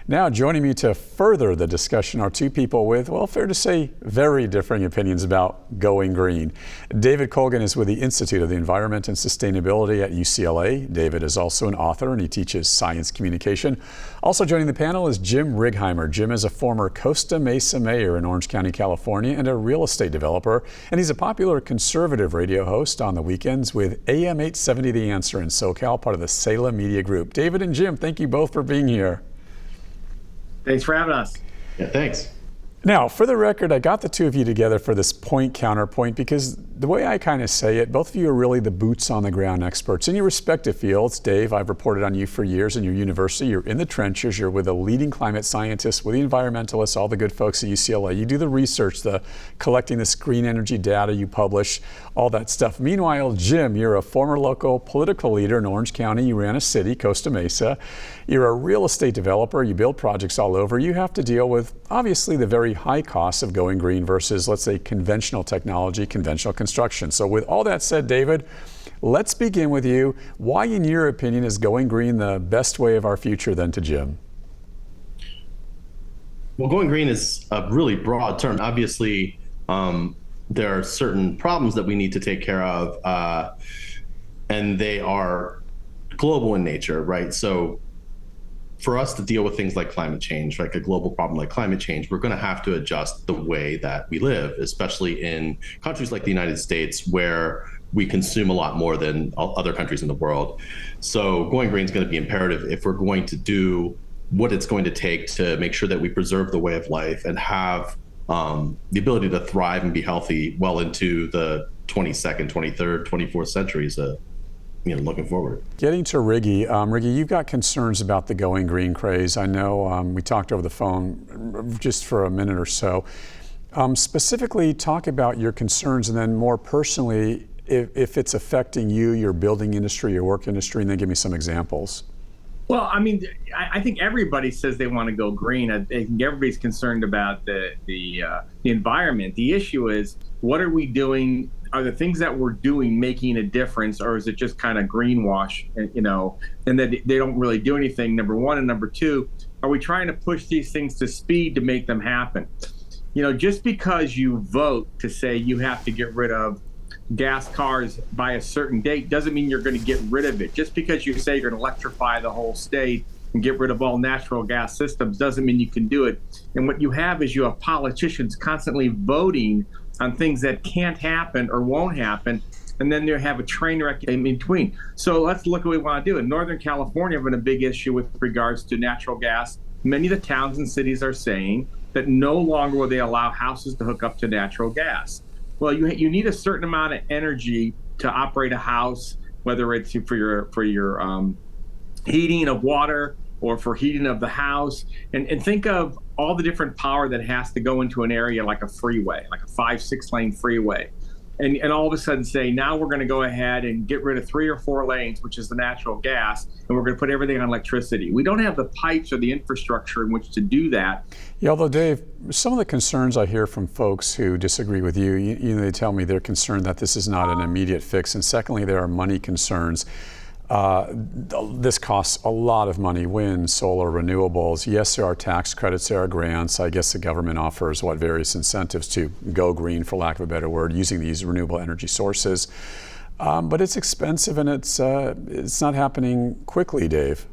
Now joining me to further the discussion are two people with, well, fair to say, very differing opinions about going green. David Colgan is with the Institute of the Environment and Sustainability at UCLA. David is also an author and he teaches science communication. Also joining the panel is Jim Righeimer. Jim is a former Costa Mesa mayor in Orange County, California, and a real estate developer. And he's a popular conservative radio host on the weekends with AM 870 The Answer in SoCal, part of the Salem Media Group. David and Jim, thank you both for being here. Thanks for having us. Yeah, thanks. Now, for the record, I got the two of you together for this point counterpoint because the way I kind of say it, both of you are really the boots on the ground experts in your respective fields. Dave, I've reported on you for years in your university. You're in the trenches. You're with the leading climate scientists, with the environmentalists, all the good folks at UCLA. You do the research, the collecting this green energy data you publish, all that stuff. Meanwhile, Jim, you're a former local political leader in Orange County. You ran a city, Costa Mesa. You're a real estate developer. You build projects all over. You have to deal with, obviously, the very high costs of going green versus, let's say, conventional technology, conventional construction. So with all that said, David, let's begin with you. Why, in your opinion, is going green the best way of our future then to Jim? Well, going green is a really broad term. Obviously, there are certain problems that we need to take care of, and they are global in nature, right? So for us to deal with things like climate change, like a global problem like climate change, we're going to have to adjust the way that we live, especially in countries like the United States, where we consume a lot more than other countries in the world. So going green is going to be imperative if we're going to do what it's going to take to make sure that we preserve the way of life and have the ability to thrive and be healthy well into the 22nd, 23rd, 24th centuries. Looking forward. Getting to Riggy. Riggy, you've got concerns about the going green craze. I know we talked over the phone just for a minute or so. Specifically, talk about your concerns, and then more personally, if it's affecting you, your building industry, your work industry, and then give me some examples. Well, I mean, I think everybody says they want to go green. I think everybody's concerned about the environment. The issue is, what are we doing? Are the things that we're doing making a difference, or is it just kind of greenwash, and that they don't really do anything, number one? And number two, are we trying to push these things to speed to make them happen? Just because you vote to say you have to get rid of gas cars by a certain date doesn't mean you're going to get rid of it. Just because you say you're going to electrify the whole state and get rid of all natural gas systems doesn't mean you can do it. And what you have is you have politicians constantly voting on things that can't happen or won't happen, and then they have a train wreck in between. So let's look at what we want to do. In Northern California, have been a big issue with regards to natural gas. Many of the towns and cities are saying that no longer will they allow houses to hook up to natural gas. Well, you need a certain amount of energy to operate a house, whether it's for your heating of water or for heating of the house. And think of all the different power that has to go into an area like a freeway, like a 5-6 lane freeway. And all of a sudden say, now we're going to go ahead and get rid of 3 or 4 lanes, which is the natural gas, and we're going to put everything on electricity. We don't have the pipes or the infrastructure in which to do that. Yeah, although Dave, some of the concerns I hear from folks who disagree with you, they tell me they're concerned that this is not an immediate fix. And secondly, there are money concerns. This costs a lot of money, wind, solar, renewables. Yes, there are tax credits, there are grants. I guess the government offers various incentives to go green, for lack of a better word, using these renewable energy sources. But it's expensive and it's not happening quickly, Dave.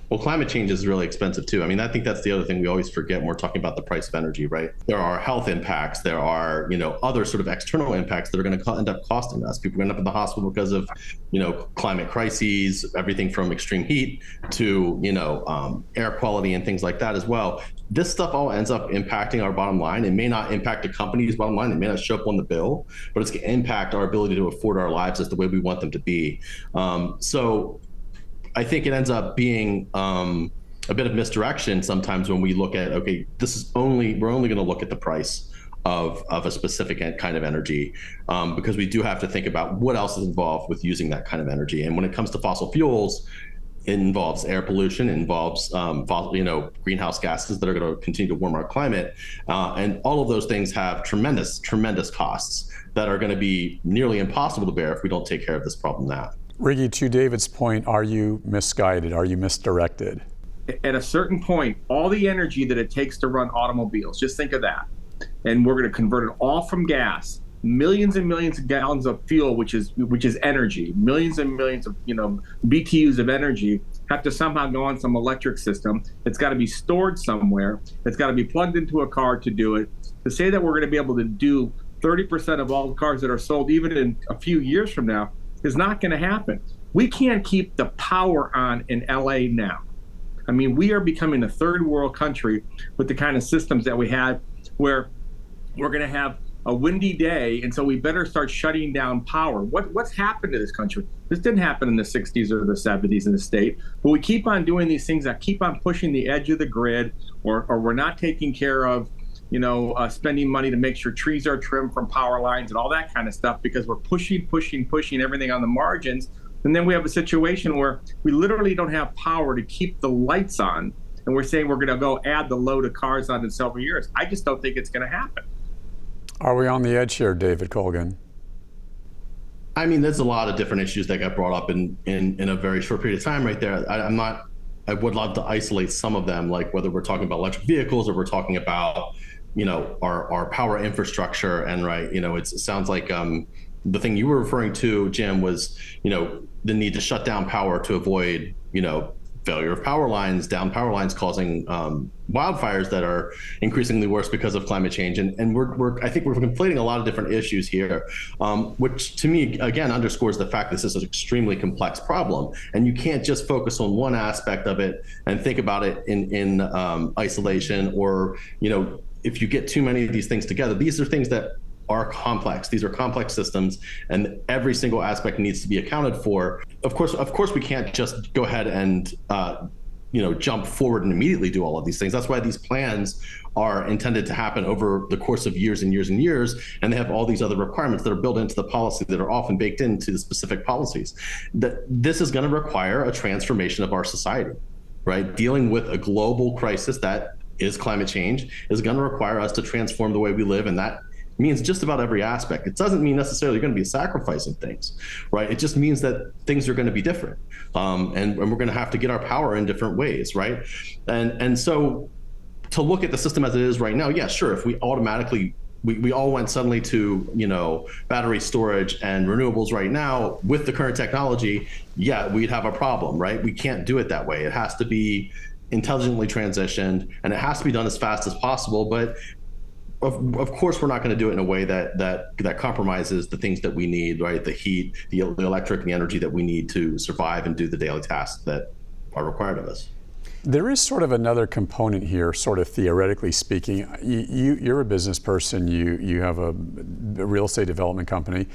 Well, climate change is really expensive too. I mean, I think that's the other thing we always forget when we're talking about the price of energy, right? There are health impacts. There are, other sort of external impacts that are going to end up costing us. People end up in the hospital because of, climate crises, everything from extreme heat to, air quality and things like that as well. This stuff all ends up impacting our bottom line. It may not impact a company's bottom line. It may not show up on the bill, but it's going to impact our ability to afford our lives as the way we want them to be. So I think it ends up being a bit of misdirection sometimes when we look at, okay, we're only going to look at the price of a specific kind of energy, because we do have to think about what else is involved with using that kind of energy. And when it comes to fossil fuels, it involves air pollution, it involves greenhouse gases that are going to continue to warm our climate, and all of those things have tremendous costs that are going to be nearly impossible to bear if we don't take care of this problem now. Riggy, to David's point, are you misguided? Are you misdirected? at a certain point, all the energy that it takes to run automobiles, just think of that. And we're going to convert it all from gas, millions and millions of gallons of fuel, which is energy, millions and millions of BTUs of energy have to somehow go on some electric system. It's got to be stored somewhere. It's got to be plugged into a car to do it. To say that we're going to be able to do 30% of all the cars that are sold, even in a few years from now, is not going to happen. We can't keep the power on in LA now. I mean, we are becoming a third world country with the kind of systems that we have, where we're going to have a windy day, and so we better start shutting down power. What's happened to this country? This didn't happen in the 60s or the 70s in the state, but we keep on doing these things that keep on pushing the edge of the grid, or we're not taking care of, spending money to make sure trees are trimmed from power lines and all that kind of stuff, because we're pushing everything on the margins. And then we have a situation where we literally don't have power to keep the lights on, and we're saying we're going to go add the load of cars on in several years. I just don't think it's going to happen. Are we on the edge here, David Colgan? I mean, there's a lot of different issues that got brought up in a very short period of time right there. I would love to isolate some of them, like whether we're talking about electric vehicles or we're talking about, our power infrastructure. And it sounds like the thing you were referring to, Jim, was, the need to shut down power to avoid, failure of power lines, down power lines causing wildfires that are increasingly worse because of climate change. And I think we're conflating a lot of different issues here, which to me, again, underscores the fact this is an extremely complex problem. And you can't just focus on one aspect of it and think about it in isolation, or, if you get too many of these things together. These are things that are complex. These are complex systems, and every single aspect needs to be accounted for. Of course, we can't just go ahead and jump forward and immediately do all of these things. That's why these plans are intended to happen over the course of years and years and years, and they have all these other requirements that are built into the policy that are often baked into the specific policies. This is going to require a transformation of our society, right? Dealing with a global crisis that is climate change is going to require us to transform the way we live, and that means just about every aspect. It doesn't mean necessarily you're going to be sacrificing things, right? It just means that things are going to be different, and we're going to have to get our power in different ways, right? And so to look at the system as it is right now, yeah, sure. If we automatically we all went suddenly to battery storage and renewables right now with the current technology, yeah, we'd have a problem, right? We can't do it that way. It has to be intelligently transitioned, and it has to be done as fast as possible. But of course, we're not going to do it in a way that compromises the things that we need, right? The heat, the electric, and the energy that we need to survive and do the daily tasks that are required of us. There is sort of another component here, sort of theoretically speaking. You're a business person. You have a real estate development company.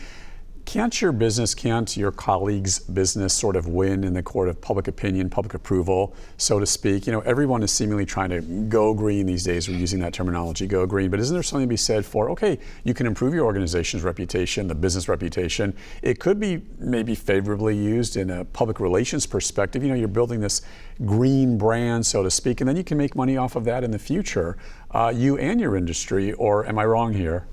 Can't your colleagues' business sort of win in the court of public opinion, public approval, so to speak? Everyone is seemingly trying to go green these days. We're using that terminology, go green. But isn't there something to be said for, okay, you can improve your organization's reputation, the business reputation. It could be maybe favorably used in a public relations perspective. You're building this green brand, so to speak, and then you can make money off of that in the future, you and your industry. Or am I wrong here?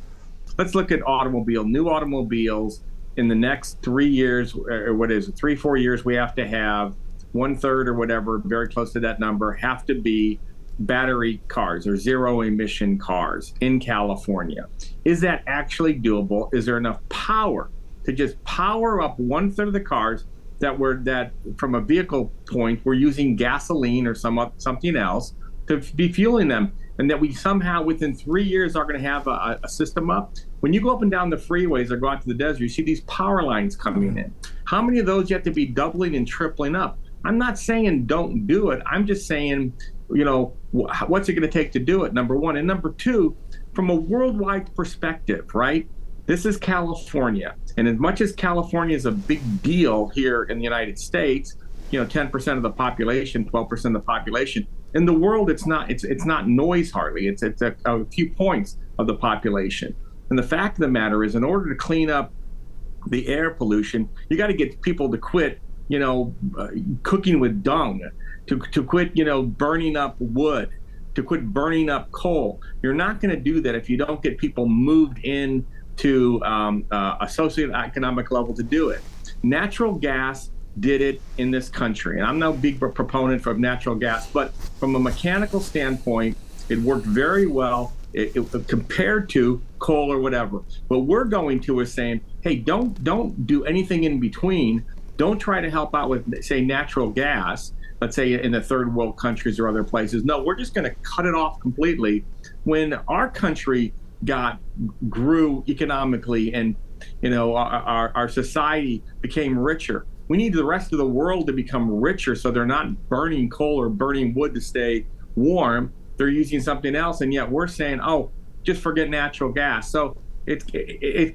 Let's look at new automobiles. In the next 3 years, or 3-4 years, we have to have 1/3 or whatever, very close to that number, have to be battery cars or zero emission cars in California. Is that actually doable? Is there enough power to just power up 1/3 of the cars that from a vehicle point, we're using gasoline or something else to be fueling them? And that we somehow within 3 years are going to have a system up? When you go up and down the freeways or go out to the desert, you see these power lines coming in. How many of those you have to be doubling and tripling up? I'm not saying don't do it. I'm just saying, what's it going to take to do it, number one. And number two, from a worldwide perspective, right? This is California. And as much as California is a big deal here in the United States, 10% of the population, 12% of the population, in the world, it's not noise hardly. It's a few points of the population. And the fact of the matter is, in order to clean up the air pollution, you got to get people to quit, cooking with dung, to quit, burning up wood, to quit burning up coal. You're not going to do that if you don't get people moved into a socioeconomic level to do it. Natural gas did it in this country. And I'm no big proponent of natural gas, but from a mechanical standpoint, it worked very well compared to coal or whatever. What we're going to is saying, hey, don't do anything in between. Don't try to help out with, say, natural gas, let's say in the third world countries or other places. No, we're just going to cut it off completely. When our country grew economically and our society became richer, we need the rest of the world to become richer, so they're not burning coal or burning wood to stay warm. They're using something else, and yet we're saying, oh, just forget natural gas. So it's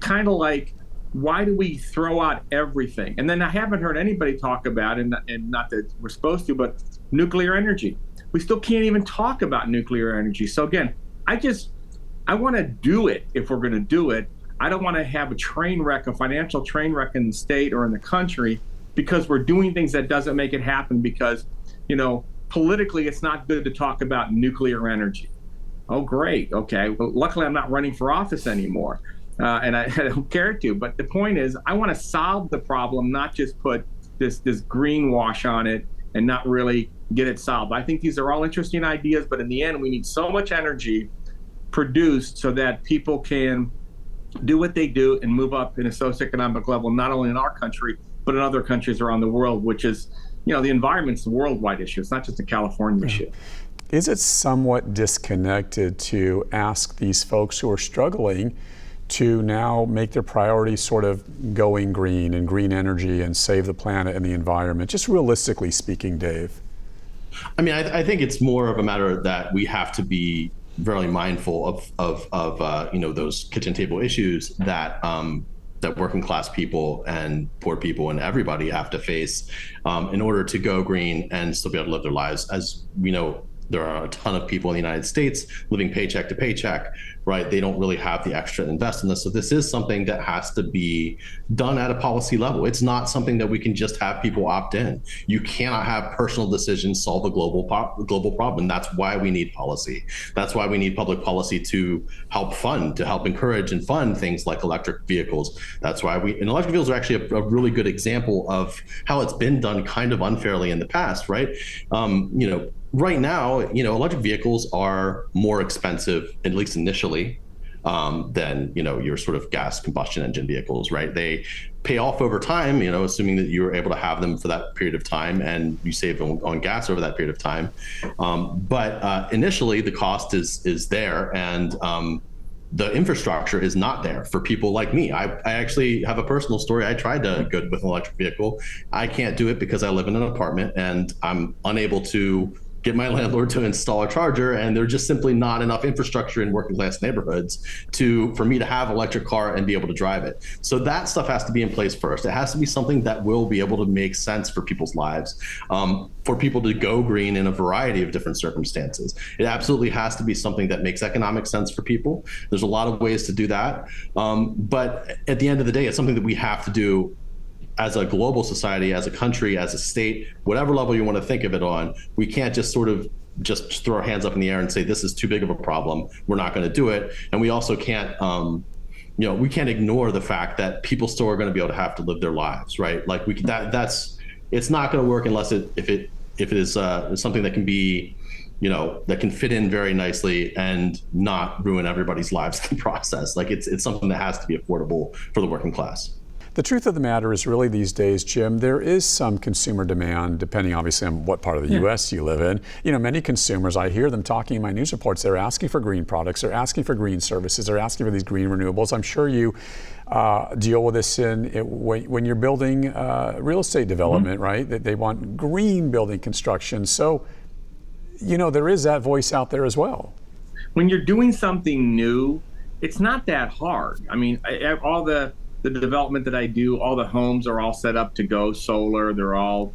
kind of like, why do we throw out everything? And then I haven't heard anybody talk about, and not that we're supposed to, but nuclear energy. We still can't even talk about nuclear energy. So again, I want to do it if we're going to do it. I don't want to have a financial train wreck in the state or in the country because we're doing things that doesn't make it happen because, politically it's not good to talk about nuclear energy. Oh, great. Okay. Well, luckily I'm not running for office anymore. And I don't care to. But the point is, I want to solve the problem, not just put this greenwash on it and not really get it solved. I think these are all interesting ideas, but in the end, we need so much energy produced so that people can do what they do and move up in a socioeconomic level, not only in our country, but in other countries around the world, which is, the environment's a worldwide issue. It's not just a California issue. Is it somewhat disconnected to ask these folks who are struggling to now make their priority sort of going green and green energy and save the planet and the environment, just realistically speaking, Dave? I mean, I think it's more of a matter that we have to be very mindful of those kitchen table issues that that working class people and poor people and everybody have to face in order to go green and still be able to live their lives. As we know, there are a ton of people in the United States living paycheck to paycheck, right? They don't really have the extra to invest in this. So this is something that has to be done at a policy level. It's not something that we can just have people opt in. You cannot have personal decisions solve a global problem. That's why we need policy. That's why we need public policy to help encourage and fund things like electric vehicles. That's why and electric vehicles are actually a really good example of how it's been done kind of unfairly in the past, right? Right now, electric vehicles are more expensive, at least initially, than, your sort of gas combustion engine vehicles, right? They pay off over time, assuming that you're able to have them for that period of time and you save on gas over that period of time. But initially, the cost is there, and the infrastructure is not there for people like me. I actually have a personal story. I tried to go with an electric vehicle. I can't do it because I live in an apartment and I'm unable to get my landlord to install a charger, and there's just simply not enough infrastructure in working class neighborhoods for me to have an electric car and be able to drive it. So that stuff has to be in place first. It has to be something that will be able to make sense for people's lives, for people to go green in a variety of different circumstances. It absolutely has to be something that makes economic sense for people. There's a lot of ways to do that. But at the end of the day, it's something that we have to do as a global society, as a country, as a state, whatever level you want to think of it on. We can't just sort of just throw our hands up in the air and say, this is too big of a problem, we're not going to do it. And we also can't, we can't ignore the fact that people still are going to be able to have to live their lives, right? Like it's not going to work unless if it is something that can be, that can fit in very nicely and not ruin everybody's lives in the process. Like it's something that has to be affordable for the working class. The truth of the matter is really these days, Jim, there is some consumer demand, depending obviously on what part of the U.S. you live in. Many consumers, I hear them talking in my news reports, they're asking for green products, they're asking for green services, they're asking for these green renewables. I'm sure you deal with this when you're building real estate development, right? They want green building construction. So, there is that voice out there as well. When you're doing something new, it's not that hard. I mean, all the development that I do, all the homes are all set up to go solar. They're all,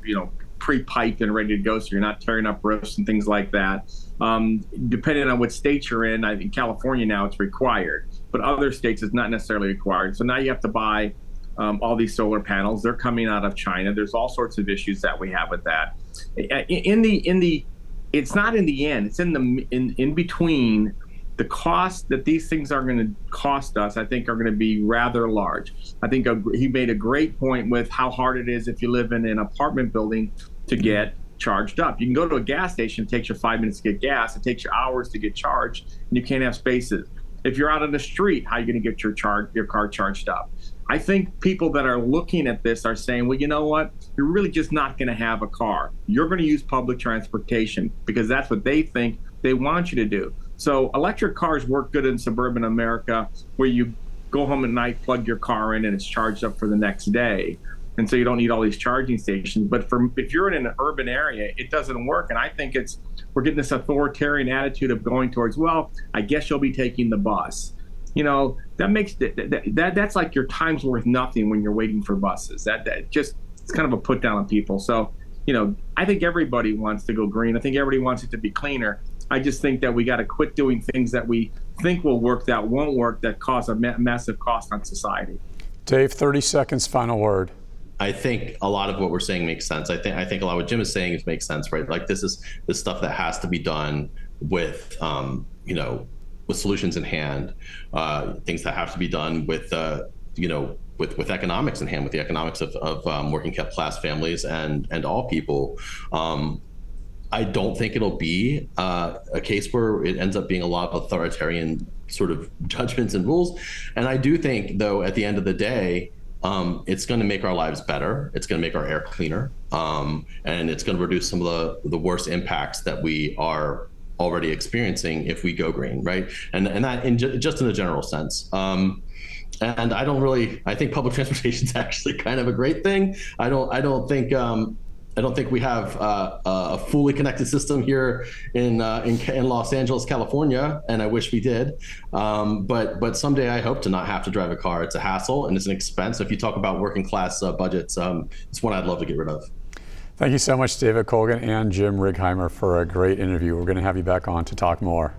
pre-piped and ready to go, so you're not tearing up roofs and things like that. Depending on what state you're in, I think California now it's required, but other states it's not necessarily required. So now you have to buy all these solar panels. They're coming out of China. There's all sorts of issues that we have with that. It's not in the end. It's in between. the cost that these things are going to cost us, I think, are going to be rather large. I think he made a great point with how hard it is if you live in an apartment building to get charged up. You can go to a gas station, it takes you 5 minutes to get gas. It takes you hours to get charged, and you can't have spaces. If you're out on the street, how are you going to get your car charged up? I think people that are looking at this are saying, well, you know what? You're really just not going to have a car. You're going to use public transportation because that's what they think they want you to do. So electric cars work good in suburban America, where you go home at night, plug your car in, and it's charged up for the next day. And so you don't need all these charging stations. But if you're in an urban area, it doesn't work. And I think we're getting this authoritarian attitude of going towards, well, I guess you'll be taking the bus. You know, that makes that's like your time's worth nothing when you're waiting for buses. That just, it's kind of a put down on people. So, you know, I think everybody wants to go green. I think everybody wants it to be cleaner. I just think that we got to quit doing things that we think will work that won't work, that cause a massive cost on society. Dave, 30 seconds, final word. I think a lot of what we're saying makes sense. I think a lot of what Jim is saying makes sense, right? Like this is the stuff that has to be done with, you know, with solutions in hand, things that have to be done with, you know, with economics in hand, with the economics of working class families and all people. I don't think it'll be a case where it ends up being a lot of authoritarian sort of judgments and rules. And I do think, though, at the end of the day, it's going to make our lives better. It's going to make our air cleaner, and it's going to reduce some of the worst impacts that we are already experiencing if we go green, right? And that just in a general sense. And I think public transportation is actually kind of a great thing. I don't think we have a fully connected system here in Los Angeles, California, and I wish we did. But someday I hope to not have to drive a car. It's a hassle and it's an expense. If you talk about working class budgets, it's one I'd love to get rid of. Thank you so much, David Colgan and Jim Righeimer, for a great interview. We're going to have you back on to talk more.